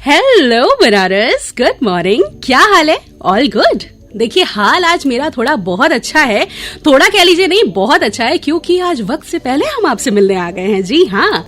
Hello Banaras, good morning. क्या हाल है? All good? देखिए, हाल आज मेरा थोड़ा बहुत अच्छा है। थोड़ा कह लीजिए, नहीं बहुत अच्छा है, क्योंकि आज वक्त से पहले हम आपसे मिलने आ गए हैं। जी हाँ,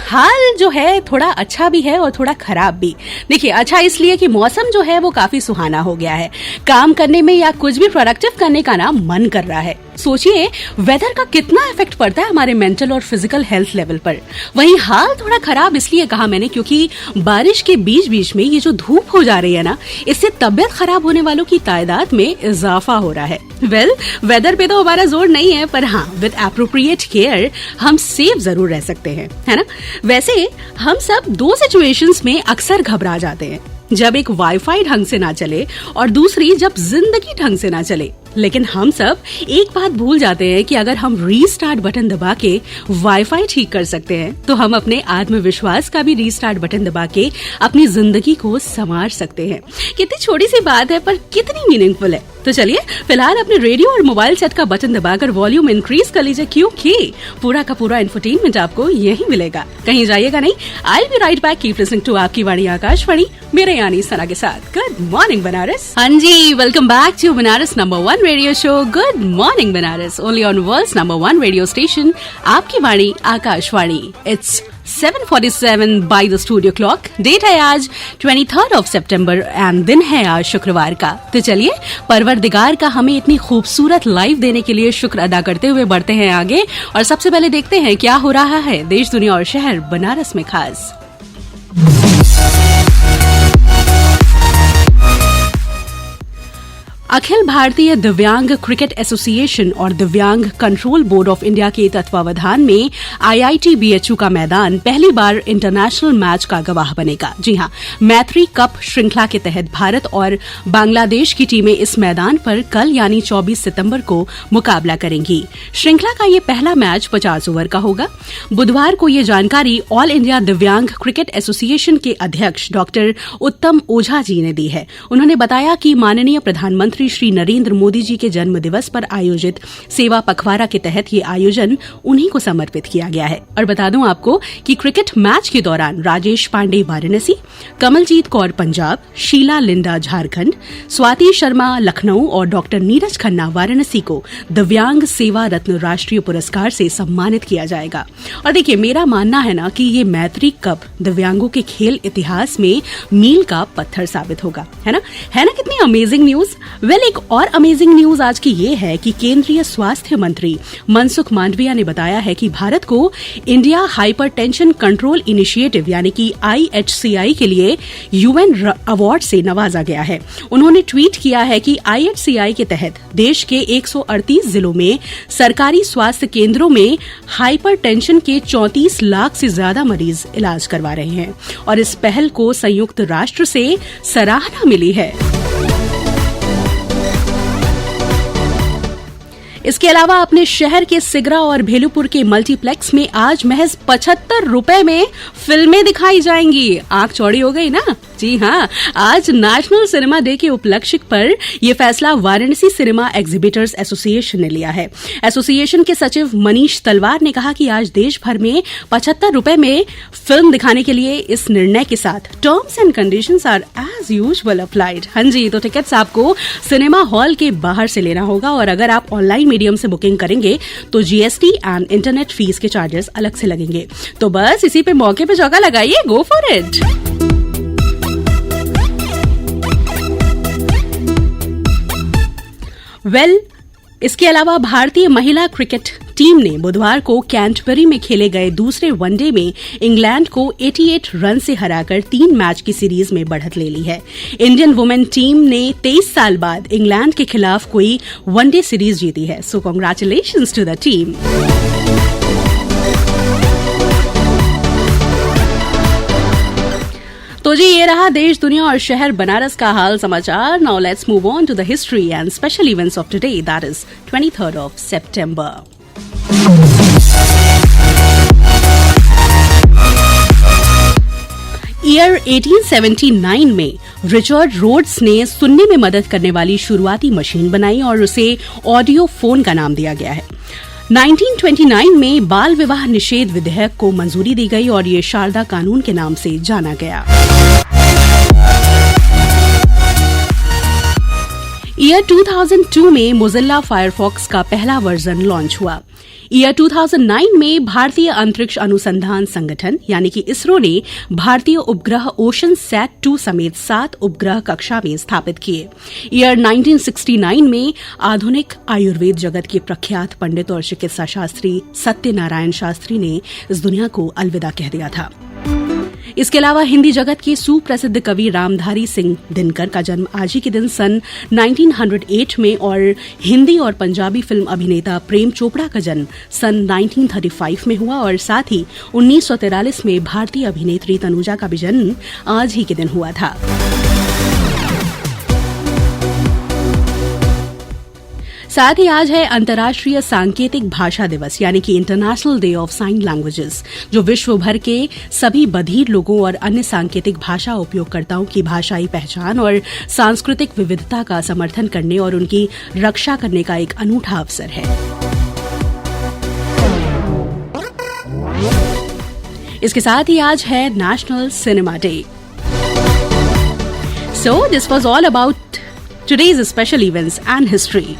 हाल जो है थोड़ा अच्छा भी है और थोड़ा खराब भी। देखिए, अच्छा इसलिए कि मौसम जो है वो काफी सुहाना हो गया है। काम करने में या कुछ भी प्रोडक्टिव करने का ना मन कर रहा है। सोचिए वेदर का कितना इफेक्ट पड़ता है हमारे मेंटल और फिजिकल हेल्थ लेवल पर। वहीं हाल थोड़ा खराब इसलिए कहा मैंने क्योंकि बारिश के बीच बीच में ये जो धूप हो जा रही है ना, इससे तबियत खराब होने वालों की तादाद में इजाफा हो रहा है। वेदर पे तो हमारा जोर नहीं है, पर हाँ, विद एप्रोप्रिएट केयर हम सेफ जरूर रह सकते हैं, है ना। वैसे हम सब दो सिचुएशंस में अक्सर घबरा जाते हैं, जब एक वाईफाई ढंग से ना चले और दूसरी जब जिंदगी ढंग से ना चले। लेकिन हम सब एक बात भूल जाते हैं कि अगर हम रीस्टार्ट बटन दबा के वाईफाई ठीक कर सकते हैं, तो हम अपने आत्मविश्वास का भी रीस्टार्ट बटन दबा के अपनी जिंदगी को संवार सकते हैं। कितनी छोटी सी बात है, पर कितनी मीनिंगफुल है। तो चलिए फिलहाल अपने रेडियो और मोबाइल सेट का बटन दबाकर वॉल्यूम इंक्रीज कर लीजिए, क्योंकि पूरा का पूरा इंफोटेनमेंट आपको यही मिलेगा। कहीं जाइएगा नहीं। I will be right back. Keep listening to आपकी वाणी आकाशवाणी, मेरे यानी सना के साथ। Good morning Banaras. हाँ जी, welcome back to Banaras number 1 radio show good morning Banaras, only on world's number 1 radio station, आपकी वाणी Akashvani. It's 7:47 by the studio clock. Date है आज 23rd of September एंड दिन है आज शुक्रवार का। तो चलिए परवरदिगार का हमें इतनी खूबसूरत लाइफ देने के लिए शुक्र अदा करते हुए बढ़ते हैं आगे, और सबसे पहले देखते हैं क्या हो रहा है देश, दुनिया और शहर बनारस में खास। अखिल भारतीय दिव्यांग क्रिकेट एसोसिएशन और दिव्यांग कंट्रोल बोर्ड ऑफ इंडिया के तत्वावधान में IIT BHU का मैदान पहली बार इंटरनेशनल मैच का गवाह बनेगा। जी हां, मैत्री कप श्रृंखला के तहत भारत और बांग्लादेश की टीमें इस मैदान पर कल यानी 24 सितंबर को मुकाबला करेंगी। श्रृंखला का ये पहला मैच 50 ओवर का होगा। बुधवार को ये जानकारी ऑल इंडिया दिव्यांग क्रिकेट एसोसिएशन के अध्यक्ष डॉक्टर उत्तम ओझा जी ने दी है। उन्होंने बताया कि माननीय प्रधानमंत्री श्री नरेंद्र मोदी जी के जन्म दिवस पर आयोजित सेवा पखवाड़ा के तहत ये आयोजन उन्हीं को समर्पित किया गया है। और बता दूं आपको कि क्रिकेट मैच के दौरान राजेश पांडे वाराणसी, कमलजीत कौर पंजाब, शीला लिंडा झारखंड, स्वाति शर्मा लखनऊ और डॉक्टर नीरज खन्ना वाराणसी को दिव्यांग सेवा रत्न राष्ट्रीय पुरस्कार से सम्मानित किया जाएगा। और देखिए, मेरा मानना है ना कि ये मैत्री कप दिव्यांगों के खेल इतिहास में मील का पत्थर साबित होगा, है ना कितनी अमेजिंग न्यूज। एक और अमेजिंग न्यूज आज की ये है कि केंद्रीय स्वास्थ्य मंत्री मनसुख मांडविया ने बताया है कि भारत को इंडिया हाइपरटेंशन कंट्रोल इनिशिएटिव यानी कि IHCI के लिए UN अवार्ड से नवाजा गया है। उन्होंने ट्वीट किया है कि IHCI के तहत देश के 138 जिलों में सरकारी स्वास्थ्य केंद्रों में हाइपरटेंशन के 34 लाख से ज्यादा मरीज इलाज करवा रहे हैं, और इस पहल को संयुक्त राष्ट्र से सराहना मिली है। इसके अलावा अपने शहर के सिगरा और भेलुपुर के मल्टीप्लेक्स में आज महज 75 रुपए में फिल्में दिखाई जाएंगी। आंख चौड़ी हो गई ना। जी हाँ, आज नेशनल सिनेमा डे के उपलक्ष्य पर यह फैसला वाराणसी सिनेमा एग्जीबिटर्स एसोसिएशन ने लिया है। एसोसिएशन के सचिव मनीष तलवार ने कहा कि आज देश भर में 75 रुपए में फिल्म दिखाने के लिए इस निर्णय के साथ terms and conditions are as usual applied. हाँ जी, तो टिकट्स आपको सिनेमा हॉल के बाहर से लेना होगा, और अगर आप ऑनलाइन मीडियम से बुकिंग करेंगे तो GST एंड इंटरनेट फीस के चार्जेस अलग से लगेंगे। तो बस इसी पे मौके पे चौका लगाइए, गो फॉर इट। इसके अलावा भारतीय महिला क्रिकेट टीम ने बुधवार को कैंटबरी में खेले गए दूसरे वनडे में इंग्लैंड को 88 रन से हराकर 3 मैच की सीरीज में बढ़त ले ली है। इंडियन वुमेन टीम ने 23 साल बाद इंग्लैंड के खिलाफ कोई वनडे सीरीज जीती है। So congratulations to the team. तो जी, ये रहा देश, दुनिया और शहर बनारस का हाल समाचार। Now let's move on to the history and special events of today, that is 23rd of September. Year 1879 में रिचर्ड रोड्स ने सुनने में मदद करने वाली शुरुआती मशीन बनाई और उसे ऑडियो फोन का नाम दिया गया है। 1929 में बाल विवाह निषेध विधेयक को मंजूरी दी गई और ये शारदा कानून के नाम से जाना गया। ईयर 2002 में मोजिल्ला फायरफॉक्स का पहला वर्जन लॉन्च हुआ। ईयर 2009 में भारतीय अंतरिक्ष अनुसंधान संगठन यानी कि इसरो ने भारतीय उपग्रह ओशन सैट 2 समेत 7 उपग्रह कक्षा में स्थापित किए। ईयर 1969 में आधुनिक आयुर्वेद जगत के प्रख्यात पंडित और चिकित्सा शास्त्री सत्यनारायण शास्त्री ने इस दुनिया को अलविदा कह दिया था। इसके अलावा हिंदी जगत के सुप्रसिद्ध कवि रामधारी सिंह दिनकर का जन्म आज ही के दिन सन 1908 में और हिंदी और पंजाबी फिल्म अभिनेता प्रेम चोपड़ा का जन्म सन 1935 में हुआ और साथ ही 1943 में भारतीय अभिनेत्री तनुजा का भी जन्म आज ही के दिन हुआ था। साथ ही आज है अंतर्राष्ट्रीय सांकेतिक भाषा दिवस यानी कि international day of sine languages, जो विश्व भर के सभी बधिर लोगों और अन्य सांकेतिक भाषा उपयोगकर्ताओं की भाषाई पहचान और सांस्कृतिक विविधता का समर्थन करने और उनकी रक्षा करने का एक अनूठा अवसर है। इसके साथ ही आज है national cinema day. So this was all about today's special events and history.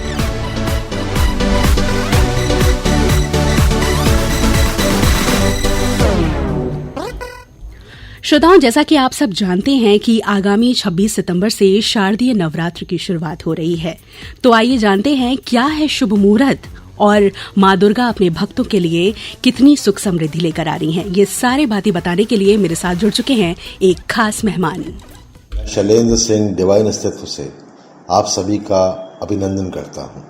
श्रोताओं, जैसा कि आप सब जानते हैं कि आगामी 26 सितंबर से शारदीय नवरात्र की शुरुआत हो रही है, तो आइए जानते हैं क्या है शुभ मुहूर्त और माँ दुर्गा अपने भक्तों के लिए कितनी सुख समृद्धि लेकर आ रही हैं। ये सारे बातें बताने के लिए मेरे साथ जुड़ चुके हैं एक खास मेहमान। शैलेंद्र सिंह डिवाइन अस्तित्व से आप सभी का अभिनंदन करता हूँ।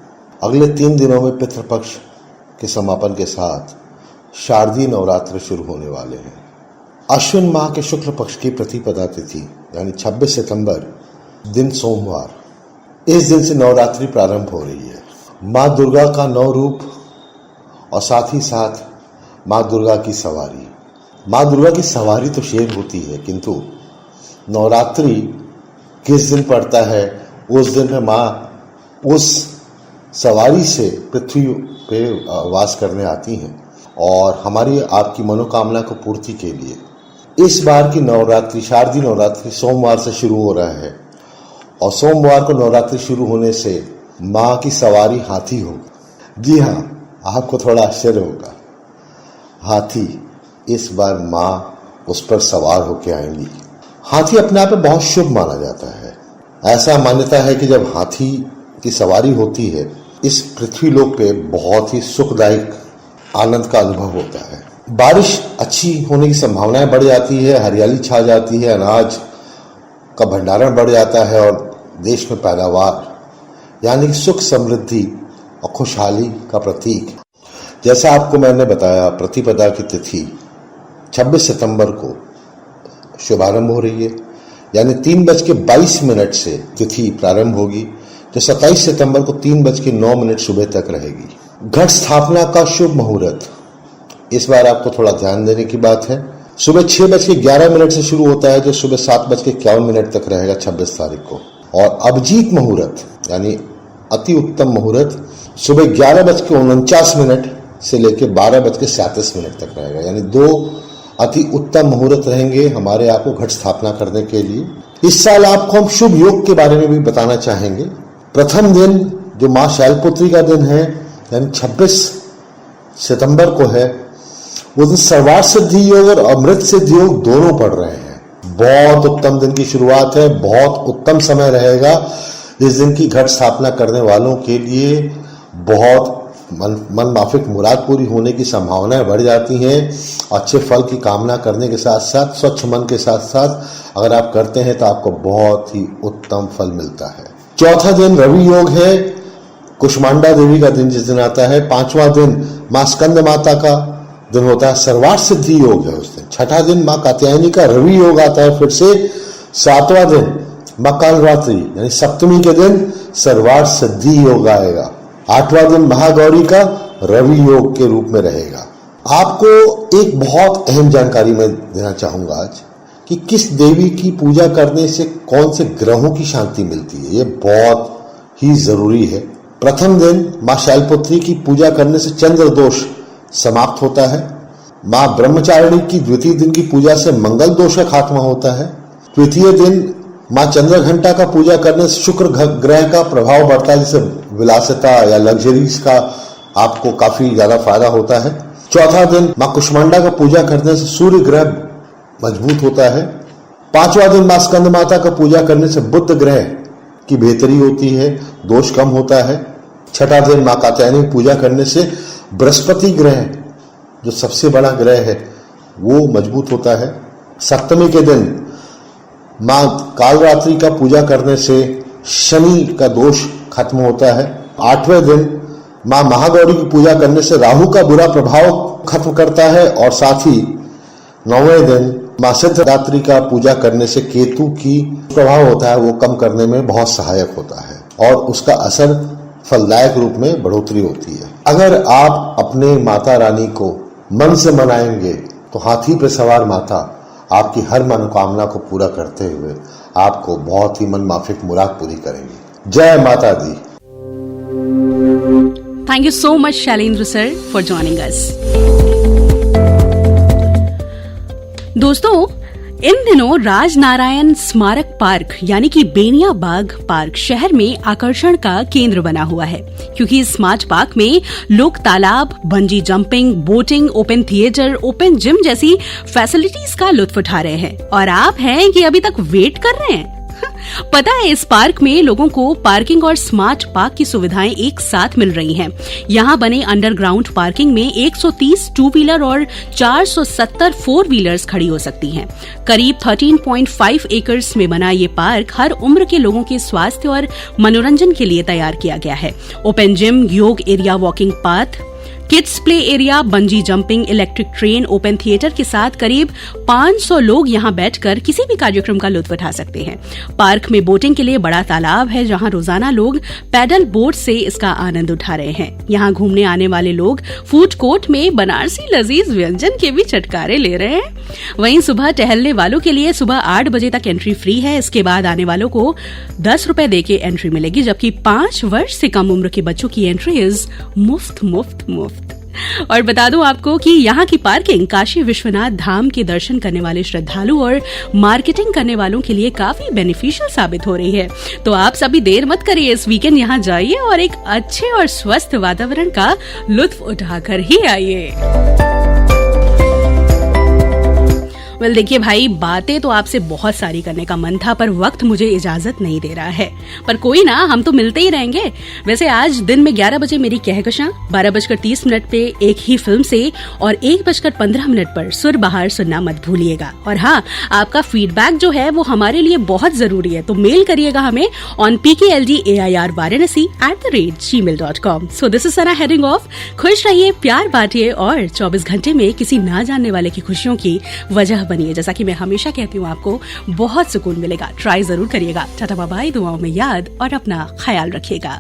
अगले 3 दिनों में पितृपक्ष के समापन के साथ शारदीय नवरात्र शुरू होने वाले हैं। अश्विन माह के शुक्ल पक्ष की प्रतिपदा तिथि यानी 26 सितंबर दिन सोमवार, इस दिन से नवरात्रि प्रारंभ हो रही है। माँ दुर्गा का 9 रूप और साथ ही साथ माँ दुर्गा की सवारी। माँ दुर्गा की सवारी तो शेर होती है, किंतु नवरात्रि किस दिन पड़ता है उस दिन में माँ उस सवारी से पृथ्वी पे वास करने आती हैं और हमारी आपकी मनोकामना को पूर्ति के लिए इस बार की नवरात्रि, शारदीय नवरात्रि सोमवार से शुरू हो रहा है और सोमवार को नवरात्रि शुरू होने से माँ की सवारी हाथी होगी। जी हाँ, आपको थोड़ा आश्चर्य होगा, हाथी इस बार माँ उस पर सवार होकर आएंगी। हाथी अपने आप में बहुत शुभ माना जाता है। ऐसा मान्यता है कि जब हाथी की सवारी होती है, इस पृथ्वी लोक पे बहुत ही सुखदायक आनंद का अनुभव होता है। बारिश अच्छी होने की संभावनाएं बढ़ जाती है, हरियाली छा जाती है, अनाज का भंडारण बढ़ जाता है और देश में पैदावार यानी सुख समृद्धि और खुशहाली का प्रतीक। जैसा आपको मैंने बताया, प्रतिपदा की तिथि 26 सितंबर को शुभारंभ हो रही है, यानी 3:22 से तिथि प्रारंभ होगी, जो 27 सितंबर को 3:09 सुबह तक रहेगी। घट स्थापना का शुभ मुहूर्त इस बार आपको थोड़ा ध्यान देने की बात है। सुबह 6:11 से शुरू होता है, जो सुबह 7:51 तक रहेगा 26 तारीख को। और अभिजीत मुहूर्त यानी अति उत्तम मुहूर्त सुबह 11:49 से लेकर 12:37 तक रहेगा, यानी 2 अति उत्तम मुहूर्त रहेंगे हमारे यहाँ को घट स्थापना करने के लिए। इस साल आपको हम शुभ योग के बारे में भी बताना चाहेंगे। प्रथम दिन जो माँ शैलपुत्री का दिन है, यानी 26 सितंबर को है, उस दिन सर्वार्थ सिद्धि योग और अमृत सिद्धि योग दोनों पढ़ रहे हैं। बहुत उत्तम दिन की शुरुआत है, बहुत उत्तम समय रहेगा। इस दिन की घट स्थापना करने वालों के लिए बहुत मन माफिक मुराद पूरी होने की संभावनाएं बढ़ जाती हैं। अच्छे फल की कामना करने के साथ साथ स्वच्छ मन के साथ साथ अगर आप करते हैं तो आपको बहुत ही उत्तम फल मिलता है। चौथा दिन रवि योग है, कुष्मांडा देवी का दिन जिस दिन आता है। 5वां दिन माँ स्कंद माता का दिन होता है, सर्वार्थ सिद्धि योग है उस दिन। 6ठा दिन माँ कात्यायनी का रवि योग आता है फिर से। 7वां दिन माँ कालरात्रि यानी सप्तमी के दिन सर्वार्थ सिद्धि योग आएगा। 8वां दिन महागौरी का रवि योग के रूप में रहेगा। आपको एक बहुत अहम जानकारी मैं देना चाहूंगा आज कि किस देवी की पूजा करने से कौन से ग्रहों की शांति मिलती है, ये बहुत ही जरूरी है। प्रथम दिन माँ शैलपुत्री की पूजा करने से चंद्र दोष समाप्त होता है। माँ ब्रह्मचारिणी की द्वितीय दिन की पूजा से मंगल दोष का खात्मा होता है। तृतीय दिन माँ चंद्रघंटा का पूजा करने से शुक्र ग्रह का प्रभाव बढ़ता है, जिससे विलासिता या लग्जरीज का आपको काफी ज्यादा फायदा होता है। चौथा दिन माँ कुष्मांडा का पूजा करने से सूर्य ग्रह मजबूत होता है। पांचवा दिन माँ स्कंद माता का पूजा करने से बुध ग्रह की बेहतरी होती है, दोष कम होता है। छठा दिन माँ कात्यायनी की पूजा करने से बृहस्पति ग्रह जो सबसे बड़ा ग्रह है वो मजबूत होता है। सप्तमी के दिन माँ कालरात्रि का पूजा करने से शनि का दोष खत्म होता है। आठवें दिन माँ महागौरी की पूजा करने से राहु का बुरा प्रभाव खत्म करता है और साथ ही नौवें दिन माँ सिद्धदात्री का पूजा करने से केतु की प्रभाव होता है वो कम करने में बहुत सहायक होता है और उसका असर फलदायक रूप में बढ़ोतरी होती है। अगर आप अपने माता रानी को मन से मनाएंगे तो हाथी पर सवार माता आपकी हर मनोकामना को पूरा करते हुए आपको बहुत ही मन माफिक मुराद पूरी करेंगी। जय माता दी। Thank you so much, Shailendra sir, for joining us. दोस्तों, इन दिनों राजनारायण स्मारक पार्क यानी कि बेनिया बाग पार्क शहर में आकर्षण का केंद्र बना हुआ है, क्योंकि इस स्मार्ट पार्क में लोग तालाब, bungee jumping, boating, open theatre, open gym जैसी फैसिलिटीज का लुत्फ उठा रहे हैं। और आप हैं कि अभी तक वेट कर रहे हैं। पता है, इस पार्क में लोगों को पार्किंग और स्मार्ट पार्क की सुविधाएं एक साथ मिल रही हैं। यहाँ बने अंडरग्राउंड पार्किंग में 130 टू व्हीलर और 470 फोर व्हीलर्स खड़ी हो सकती हैं। करीब 13.5 एकर्स में बना ये पार्क हर उम्र के लोगों के स्वास्थ्य और मनोरंजन के लिए तैयार किया गया है। ओपन जिम, योग area, walking path, kids play area, bungee jumping, electric train, open theatre के साथ करीब 500 लोग यहाँ बैठकर किसी भी कार्यक्रम का लुत्फ उठा सकते हैं। पार्क में बोटिंग के लिए बड़ा तालाब है, जहाँ रोजाना लोग पैडल बोट से इसका आनंद उठा रहे हैं। यहाँ घूमने आने वाले लोग फूड कोर्ट में बनारसी लजीज व्यंजन के भी चटकारे ले रहे हैं। वहीं सुबह टहलने वालों के लिए सुबह 8 बजे तक एंट्री फ्री है। इसके बाद आने वालों को 10 रुपए देके एंट्री मिलेगी, जबकि 5 वर्ष से कम उम्र के बच्चों की एंट्री इज मुफ्त। और बता दूं आपको कि यहाँ की पार्किंग काशी विश्वनाथ धाम के दर्शन करने वाले श्रद्धालु और मार्केटिंग करने वालों के लिए काफी बेनिफिशियल साबित हो रही है। तो आप सभी देर मत करिए, इस वीकेंड यहाँ जाइए और एक अच्छे और स्वस्थ वातावरण का लुत्फ उठाकर ही आइए। वेल देखिए भाई, बातें तो आपसे बहुत सारी करने का मन था, पर वक्त मुझे इजाजत नहीं दे रहा है। पर कोई ना, हम तो मिलते ही रहेंगे। वैसे आज दिन में 11 बजे मेरी कहकशां, 12:30 पे एक ही फिल्म से और 1:15 पर सुर बहार सुनना मत भूलिएगा। और हाँ, आपका फीडबैक जो है वो हमारे लिए बहुत जरूरी है, तो मेल करिएगा हमें on pkldairvaranasi@gmail.com। So this is Sana heading off। खुश रहिए, प्यार बांटिए और 24 घंटे में किसी ना जानने वाले की खुशियों की वजह बनिए। जैसा कि मैं हमेशा कहती हूँ, आपको बहुत सुकून मिलेगा। ट्राई जरूर करिएगा। टाटा बाय बाय, दुआओं में याद और अपना ख्याल रखिएगा।